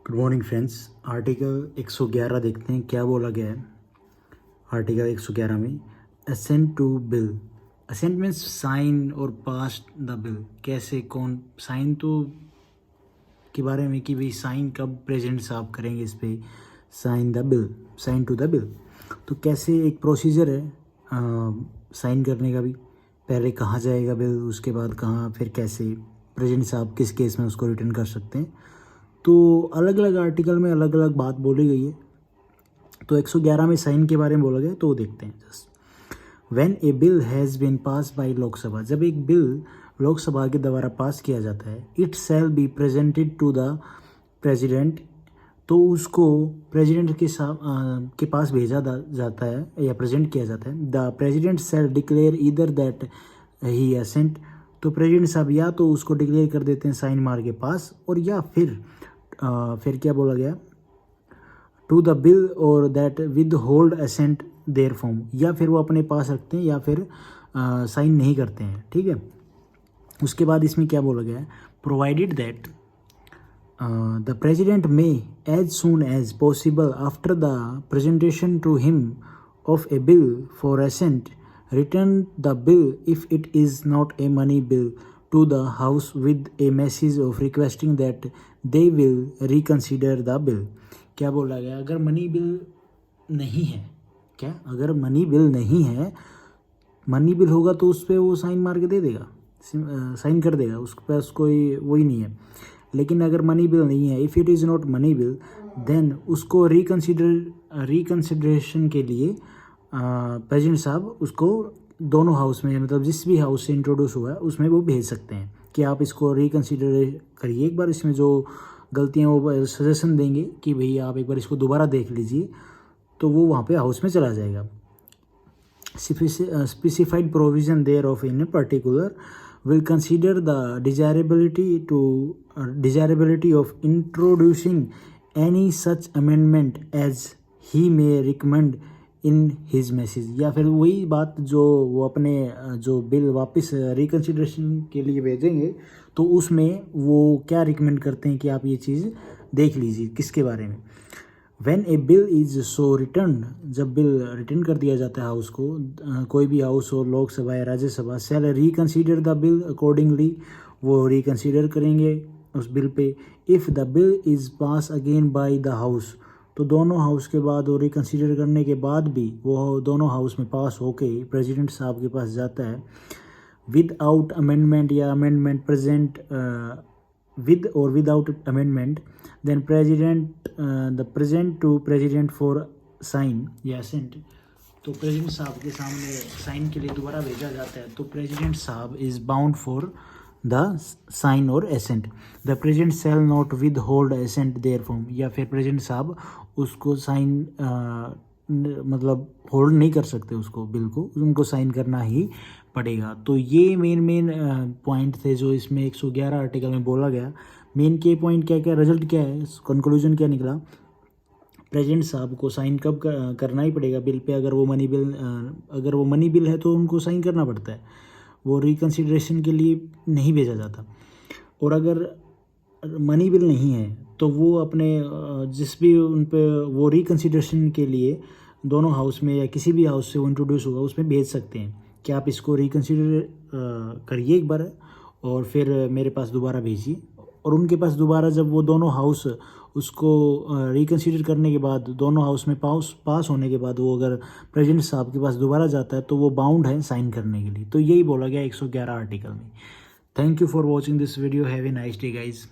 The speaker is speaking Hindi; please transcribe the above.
Good morning friends. आर्टिकल 111 देखते हैं क्या बोला गया है। आर्टिकल 111 में assent to bill. Assent means sign और पास द बिल। कैसे, कौन साइन तो के बारे में कि भाई साइन कब प्रेजेंट साहब करेंगे इस पे, sign the bill, sign to the bill. तो कैसे एक प्रोसीजर है साइन करने का भी। पहले कहाँ जाएगा बिल, उसके बाद कहाँ, फिर कैसे प्रेजेंट साहब किस केस में उसको रिटर्न कर सकते हैं। तो अलग अलग आर्टिकल में अलग अलग बात बोली गई है। तो 111 में साइन के बारे में बोला गया, तो वो देखते हैं just. When a bill has been pass by Lok Sabha, जब एक बिल लोकसभा के द्वारा पास किया जाता है, it shall be presented to the president, तो उसको प्रेसिडेंट के पास भेजा जाता है या प्रेजेंट किया जाता है। The president shall declare either that he assent, तो प्रेसिडेंट साहब या तो उसको डिक्लेयर कर देते हैं साइन मार के पास, और या फिर क्या बोला गया, टू द बिल और that withhold assent therefrom, या फिर वो अपने पास रखते हैं या फिर साइन नहीं करते हैं। ठीक है। उसके बाद इसमें क्या बोला गया है, provided that the president may as soon as possible after the presentation to him of a bill for assent return the bill if it is not a money bill to the house with a message of requesting that they will reconsider the bill। क्या बोला गया, अगर मनी बिल नहीं है, क्या अगर मनी बिल नहीं है, मनी बिल होगा तो उस पर वो साइन मार के दे देगा, साइन कर देगा, उस पास कोई वही नहीं है। लेकिन अगर मनी बिल नहीं है, if it is not money bill, then उसको रिकन्सिडरेशन के लिए प्रेसिडेंट साहब उसको दोनों हाउस में, मतलब जिस भी हाउस से इंट्रोड्यूस हुआ है उसमें वो भेज सकते हैं कि आप इसको रिकन्सिडर करिए एक बार, इसमें जो गलतियाँ वो सजेशन देंगे कि भाई आप एक बार इसको दोबारा देख लीजिए, तो वो वहाँ पे हाउस में चला जाएगा। Specified provision thereof in particular will consider the desirability of introducing any such amendment as he may recommend in his message, या फिर वही बात जो वो अपने जो बिल वापस रिकन्सिडरेशन के लिए भेजेंगे, तो उसमें वो क्या रिकमेंड करते हैं कि आप ये चीज़ देख लीजिए किसके बारे में। When a bill is so return, जब बिल रिटर्न कर दिया जाता है हाउस को, कोई भी हाउस हो, लोकसभा या राज्यसभा, शैल रिकन्सिडर द बिल अकॉर्डिंगली, वो रिकन्सिडर करेंगे उस bill pay. If the bill is pass again by the house, तो दोनों हाउस के बाद और रिकन्सिडर करने के बाद भी वो दोनों हाउस में पास होके प्रेसिडेंट साहब के पास जाता है, विद आउट अमेंडमेंट या अमेंडमेंट प्रेजेंट विद और without amendment, then the present to president for sign या असेंट, तो प्रेसिडेंट साहब के सामने साइन के लिए दोबारा भेजा जाता है। तो प्रेसिडेंट साहब is bound for the sign और assent. The president shall not withhold assent therefrom, या फिर प्रेसिडेंट साहब उसको साइन मतलब होल्ड नहीं कर सकते उसको, बिल को, उनको साइन करना ही पड़ेगा। तो ये मेन पॉइंट थे जो इसमें 111 आर्टिकल में बोला गया। मेन के पॉइंट क्या क्या, रिजल्ट क्या है, कंक्लूजन क्या निकला, प्रेसिडेंट साहब को साइन कब करना ही पड़ेगा बिल पे। अगर वो मनी बिल है तो उनको साइन करना पड़ता है, वो रिकन्सिडरेशन के लिए नहीं भेजा जाता। और अगर मनी बिल नहीं है तो वो अपने जिस भी उन पे वो रिकन्सिडरेशन के लिए दोनों हाउस में या किसी भी हाउस से वो इंट्रोड्यूस होगा उसमें भेज सकते हैं कि आप इसको रिकन्सिडर करिए एक बार और फिर मेरे पास दोबारा भेजिए। और उनके पास दोबारा जब वो दोनों हाउस उसको रिकन्सिडर करने के बाद, दोनों हाउस में पास होने के बाद, वो अगर प्रेसिडेंट साहब के पास दोबारा जाता है तो वो बाउंड है साइन करने के लिए। तो यही बोला गया 111 आर्टिकल में। Thank you for watching this video. Have a nice day guys.